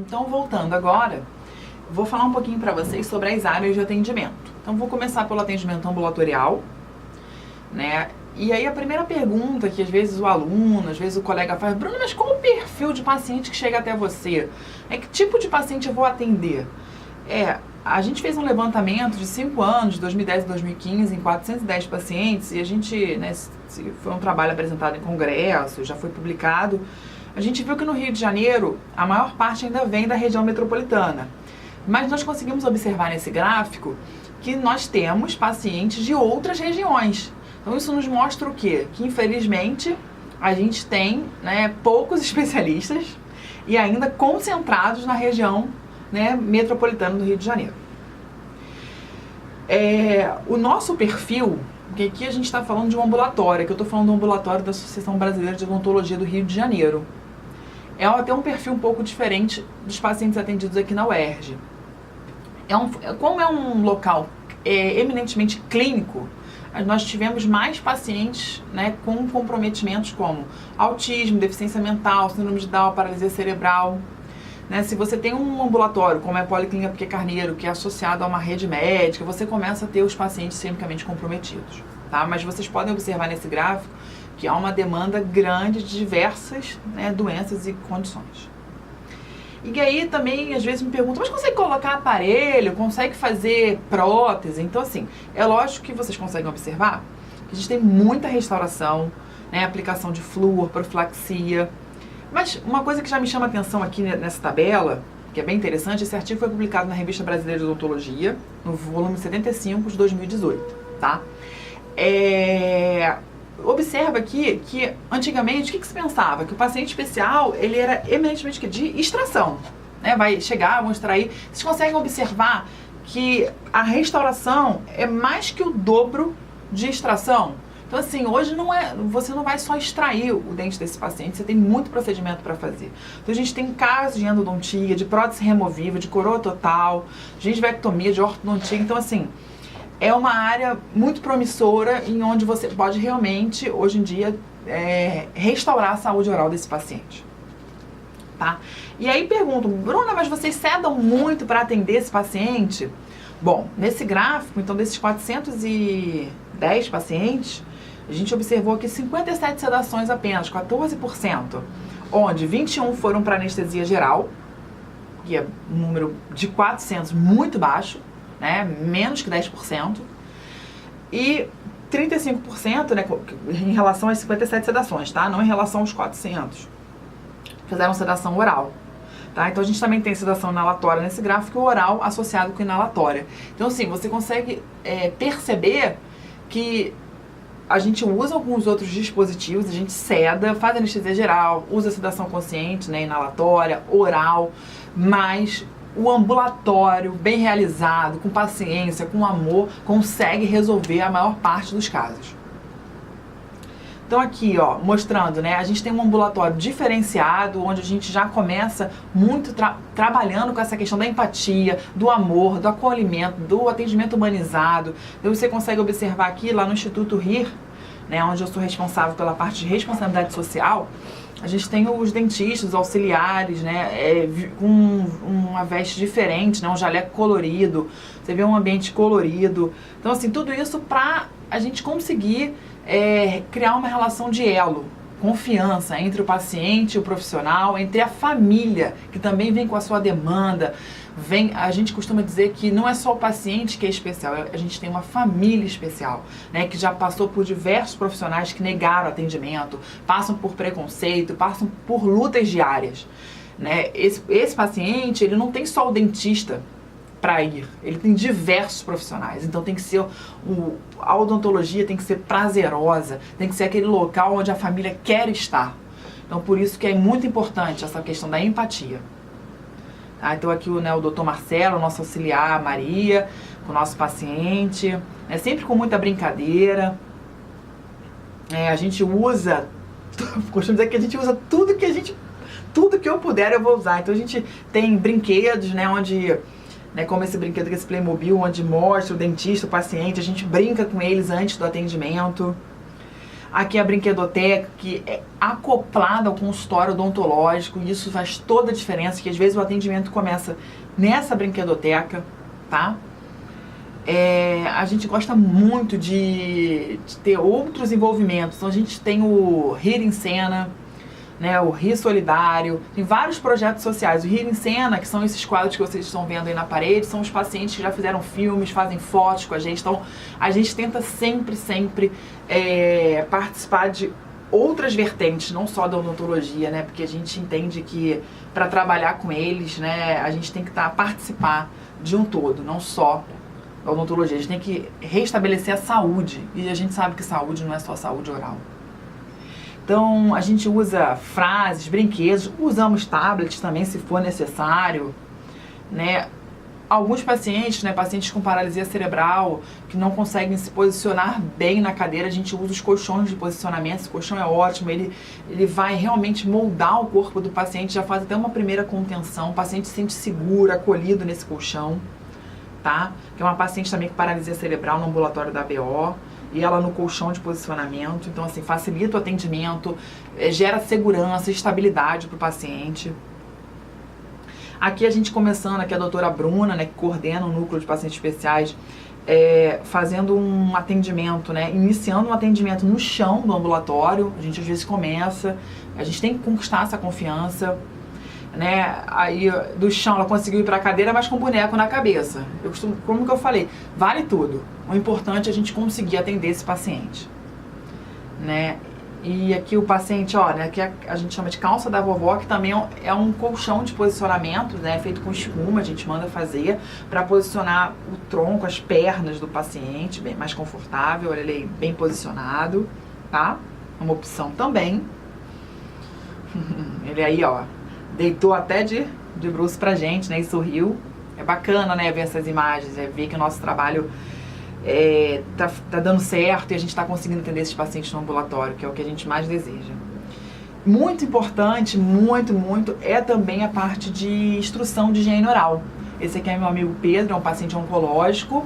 Então, voltando agora, vou falar um pouquinho para vocês sobre as áreas de atendimento. Então, vou começar pelo atendimento ambulatorial, né? E aí a primeira pergunta que às vezes o aluno, às vezes o colega faz: Bruno, mas qual o perfil de paciente que chega até você? Que tipo de paciente eu vou atender? A gente fez um levantamento de 5 anos, de 2010 a 2015, em 410 pacientes, e a gente, né, foi um trabalho apresentado em congresso, já foi publicado. A gente viu que no Rio de Janeiro, a maior parte ainda vem da região metropolitana. Mas nós conseguimos observar nesse gráfico que nós temos pacientes de outras regiões. Então isso nos mostra o quê? Que infelizmente a gente tem, né, poucos especialistas e ainda concentrados na região, né, metropolitana do Rio de Janeiro. O nosso perfil, porque aqui a gente está falando de um ambulatório, que eu estou falando do ambulatório da Associação Brasileira de Odontologia do Rio de Janeiro. Ela tem um perfil um pouco diferente dos pacientes atendidos aqui na UERJ. Como é um local eminentemente clínico, nós tivemos mais pacientes, né, com comprometimentos como autismo, deficiência mental, síndrome de Down, paralisia cerebral. Né, se você tem um ambulatório, como é a Policlínica Piquet Carneiro, que é associado a uma rede médica, você começa a ter os pacientes sistemicamente comprometidos. Tá? Mas vocês podem observar nesse gráfico que há uma demanda grande de diversas, né, doenças e condições. E aí também, às vezes, me perguntam: mas consegue colocar aparelho? Consegue fazer prótese? Então, assim, é lógico que vocês conseguem observar que a gente tem muita restauração, né, aplicação de flúor, profilaxia. Mas uma coisa que já me chama a atenção aqui nessa tabela, que é bem interessante, esse artigo foi publicado na Revista Brasileira de Odontologia, no volume 75 de 2018, tá? Observa aqui que antigamente o que se pensava? Que o paciente especial, ele era eminentemente de extração, né? Vai chegar, vão extrair. Vocês conseguem observar que a restauração é mais que o dobro de extração? Então, assim, hoje você não vai só extrair o dente desse paciente, você tem muito procedimento para fazer. Então, a gente tem casos de endodontia, de prótese removível, de coroa total, gengivectomia, de ortodontia. Então, assim, é uma área muito promissora em onde você pode realmente, hoje em dia, restaurar a saúde oral desse paciente. Tá? E aí pergunto: Bruna, mas vocês sedam muito para atender esse paciente? Bom, nesse gráfico, então, desses 410 pacientes, a gente observou aqui 57 sedações apenas, 14%, onde 21 foram para anestesia geral, que é um número de 400 muito baixo, né, menos que 10%, e 35%, né, em relação às 57 sedações, tá? Não em relação aos 400, fizeram sedação oral. Tá? Então a gente também tem sedação inalatória nesse gráfico, oral associado com inalatória. Então, assim, você consegue perceber que a gente usa alguns outros dispositivos, a gente seda, faz anestesia geral, usa sedação consciente, né, inalatória, oral, mas o ambulatório, bem realizado, com paciência, com amor, consegue resolver a maior parte dos casos. Então aqui, ó, mostrando, né, a gente tem um ambulatório diferenciado, onde a gente já começa muito trabalhando com essa questão da empatia, do amor, do acolhimento, do atendimento humanizado. Então você consegue observar aqui, lá no Instituto RIR, né, onde eu sou responsável pela parte de responsabilidade social, a gente tem os dentistas, os auxiliares, né, com uma veste diferente, né, um jaleco colorido, você vê um ambiente colorido. Então, assim, tudo isso para a gente conseguir criar uma relação de elo, confiança entre o paciente e o profissional, entre a família, que também vem com a sua demanda. A gente costuma dizer que não é só o paciente que é especial, a gente tem uma família especial, né, que já passou por diversos profissionais que negaram atendimento, passam por preconceito, passam por lutas diárias, né? Esse paciente, ele não tem só o dentista para ir, ele tem diversos profissionais, então tem que ser a odontologia tem que ser prazerosa, tem que ser aquele local onde a família quer estar. Então por isso que é muito importante essa questão da empatia. Tá? Então aqui, né, o Dr. Marcelo, o nosso auxiliar, a Maria, com o nosso paciente, né, sempre com muita brincadeira. A gente usa, costumo dizer que a gente usa tudo que eu puder eu vou usar. Então a gente tem brinquedos, né, onde, né, como esse brinquedo, esse Playmobil, onde mostra o dentista, o paciente, a gente brinca com eles antes do atendimento. Aqui a brinquedoteca, que é acoplada ao consultório odontológico, e isso faz toda a diferença, que às vezes o atendimento começa nessa brinquedoteca, tá? A gente gosta muito de ter outros envolvimentos. Então a gente tem o Rir em Cena, né, o Rir Solidário, tem vários projetos sociais. O Rir em Cena, que são esses quadros que vocês estão vendo aí na parede, são os pacientes que já fizeram filmes, fazem fotos com a gente. Então a gente tenta sempre participar de outras vertentes, não só da odontologia, né, porque a gente entende que para trabalhar com eles, né, a gente tem que participar de um todo, não só da odontologia. A gente tem que restabelecer a saúde, e a gente sabe que saúde não é só saúde oral. Então, a gente usa frases, brinquedos, usamos tablets também, se for necessário, né? Alguns pacientes, né, pacientes com paralisia cerebral, que não conseguem se posicionar bem na cadeira, a gente usa os colchões de posicionamento. Esse colchão é ótimo, ele vai realmente moldar o corpo do paciente, já faz até uma primeira contenção, o paciente se sente seguro, acolhido nesse colchão, tá? Que é uma paciente também com paralisia cerebral no ambulatório da ABO, e ela no colchão de posicionamento. Então, assim, facilita o atendimento, gera segurança, estabilidade para o paciente. Aqui a gente começando, aqui a doutora Bruna, né, que coordena o núcleo de pacientes especiais, fazendo um atendimento, né, iniciando um atendimento no chão do ambulatório. A gente às vezes começa, a gente tem que conquistar essa confiança, né? Aí do chão ela conseguiu ir para a cadeira, mas com o boneco na cabeça. Como que eu falei, vale tudo. O importante é a gente conseguir atender esse paciente, né? E aqui o paciente, ó, né, que a gente chama de calça da vovó, que também é um colchão de posicionamento, né, feito com espuma, a gente manda fazer para posicionar o tronco, as pernas do paciente, bem mais confortável, olha ele bem posicionado, tá? Uma opção também. Ele aí, ó, deitou até de bruços pra gente, né, e sorriu. É bacana, né, ver essas imagens, ver que o nosso trabalho tá dando certo e a gente está conseguindo atender esses pacientes no ambulatório, que é o que a gente mais deseja. Muito importante, muito, é também a parte de instrução de higiene oral. Esse aqui é meu amigo Pedro, é um paciente oncológico,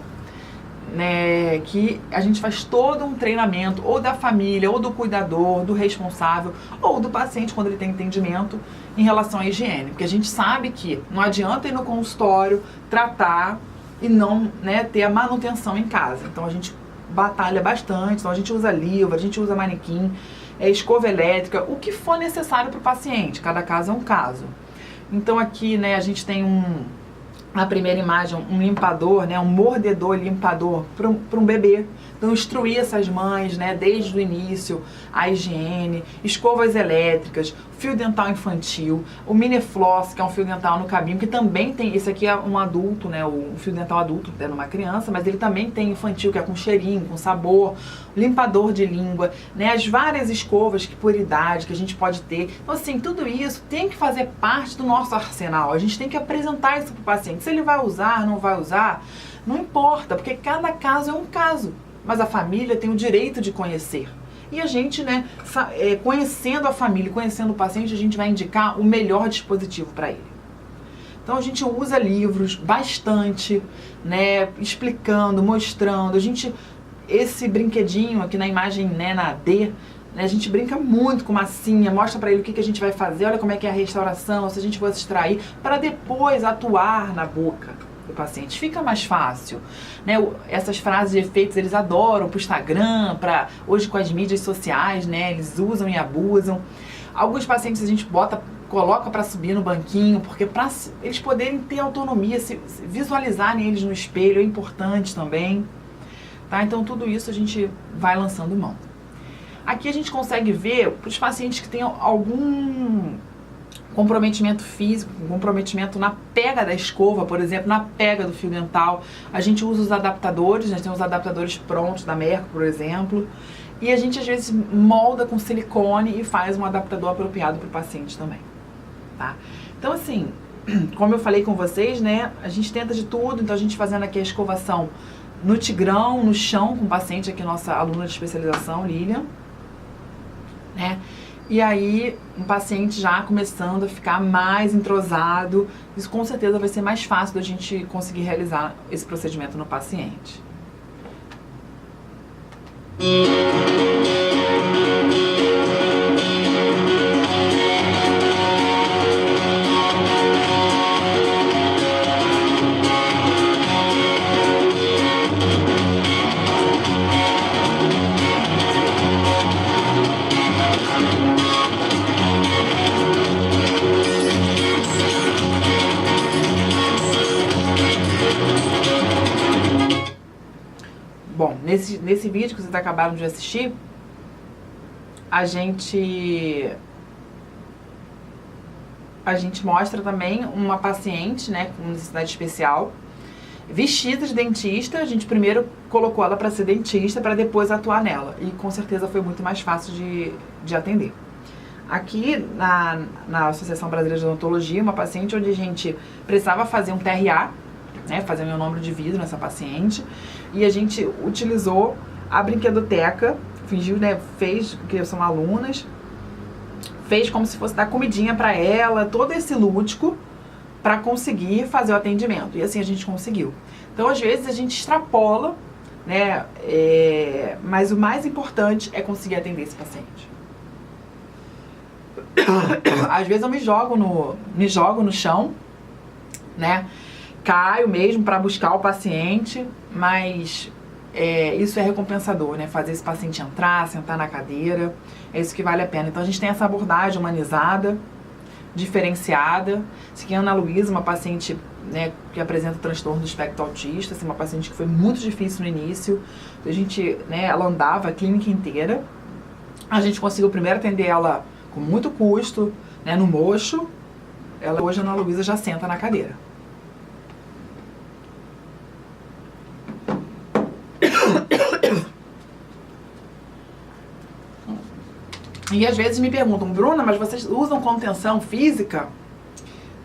né, que a gente faz todo um treinamento, ou da família, ou do cuidador, do responsável, ou do paciente quando ele tem entendimento em relação à higiene. Porque a gente sabe que não adianta ir no consultório, tratar e não, né, ter a manutenção em casa. Então a gente batalha bastante, então a gente usa livro, a gente usa manequim, escova elétrica, o que for necessário para o paciente, cada caso é um caso. Então aqui, né, a gente tem na primeira imagem, um limpador, né, um mordedor limpador para um bebê. Então, instruir essas mães, né, desde o início, a higiene, escovas elétricas, fio dental infantil, o Minifloss, que é um fio dental no cabinho, que também tem, esse aqui é um adulto, né, um fio dental adulto, é numa criança, mas ele também tem infantil, que é com cheirinho, com sabor, limpador de língua, né, as várias escovas por idade que a gente pode ter. Então, assim, tudo isso tem que fazer parte do nosso arsenal. A gente tem que apresentar isso para o paciente. Se ele vai usar, não vai usar, não importa, porque cada caso é um caso. Mas a família tem o direito de conhecer. E a gente, né, conhecendo a família, conhecendo o paciente, a gente vai indicar o melhor dispositivo para ele. Então a gente usa livros bastante, né, explicando, mostrando. Esse brinquedinho aqui na imagem, né, na D, né, a gente brinca muito com massinha, mostra para ele o que a gente vai fazer, olha como é que é a restauração, se a gente for extrair, para depois atuar na boca do paciente. Fica mais fácil, né? Essas frases de efeitos eles adoram pro Instagram, hoje com as mídias sociais, né? Eles usam e abusam. Alguns pacientes a gente coloca para subir no banquinho, porque para eles poderem ter autonomia, se visualizarem eles no espelho é importante também, tá? Então tudo isso a gente vai lançando mão. Aqui a gente consegue ver para os pacientes que têm algum comprometimento físico, comprometimento na pega da escova, por exemplo, na pega do fio dental. A gente usa os adaptadores, a gente tem os adaptadores prontos da Merco, por exemplo, e a gente às vezes molda com silicone e faz um adaptador apropriado para o paciente também, tá? Então, assim, como eu falei com vocês, né, a gente tenta de tudo. Então a gente fazendo aqui a escovação no tigrão, no chão, com o paciente, aqui nossa aluna de especialização, Lilian, né? E aí, um paciente já começando a ficar mais entrosado, isso com certeza vai ser mais fácil da gente conseguir realizar esse procedimento no paciente. nesse vídeo que vocês acabaram de assistir, a gente mostra também uma paciente, né, com necessidade especial, vestida de dentista. A gente primeiro colocou ela para ser dentista, para depois atuar nela. E com certeza foi muito mais fácil de atender. Aqui na Associação Brasileira de Odontologia, uma paciente onde a gente precisava fazer um TRA, né, fazer meu número de vidro nessa paciente. E a gente utilizou a brinquedoteca, fingiu, né, fez, que são alunas, fez como se fosse dar comidinha para ela, todo esse lúdico, para conseguir fazer o atendimento. E assim a gente conseguiu. Então, às vezes, a gente extrapola, né? Mas o mais importante é conseguir atender esse paciente. Às vezes eu me jogo no chão, né? Caio mesmo para buscar o paciente, mas isso é recompensador, né? Fazer esse paciente entrar, sentar na cadeira, é isso que vale a pena. Então a gente tem essa abordagem humanizada, diferenciada. Essa aqui é a Ana Luísa, uma paciente, né, que apresenta transtorno do espectro autista, assim, uma paciente que foi muito difícil no início. A gente, né, ela andava a clínica inteira. A gente conseguiu primeiro atender ela com muito custo, né, no mocho. Hoje a Ana Luísa já senta na cadeira. E às vezes me perguntam, Bruna, mas vocês usam contenção física?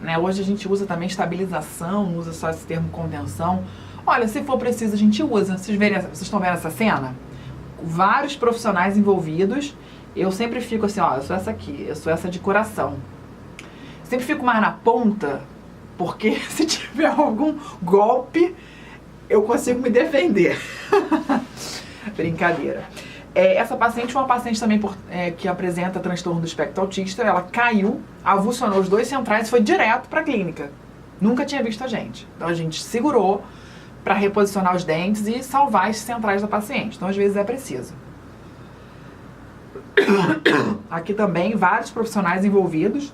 Né? Hoje a gente usa também estabilização, usa só esse termo contenção. Olha, se for preciso a gente usa. Vocês estão vendo essa cena? Vários profissionais envolvidos. Eu sempre fico assim, ó, eu sou essa aqui, eu sou essa de coração. Sempre fico mais na ponta, porque se tiver algum golpe, eu consigo me defender. Brincadeira. Essa paciente é uma paciente também que apresenta transtorno do espectro autista. Ela caiu, avulsionou os dois centrais e foi direto para a clínica. Nunca tinha visto a gente. Então a gente segurou para reposicionar os dentes e salvar as centrais da paciente. Então às vezes é preciso. Aqui também vários profissionais envolvidos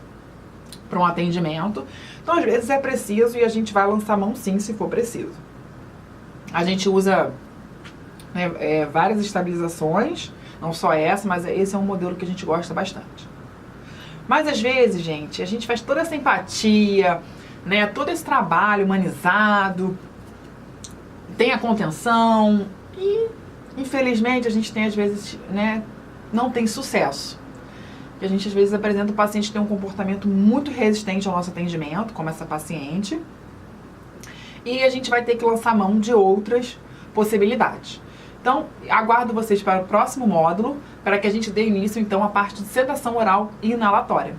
para um atendimento. Então às vezes é preciso e a gente vai lançar mão sim se for preciso. A gente usa várias estabilizações, não só essa, mas esse é um modelo que a gente gosta bastante. Mas às vezes, gente, a gente faz toda essa empatia, né, todo esse trabalho humanizado, tem a contenção e, infelizmente, a gente tem às vezes, né, não tem sucesso. E a gente às vezes apresenta o paciente que tem um comportamento muito resistente ao nosso atendimento, como essa paciente, e a gente vai ter que lançar mão de outras possibilidades. Então, aguardo vocês para o próximo módulo, para que a gente dê início, então, à parte de sedação oral e inalatória.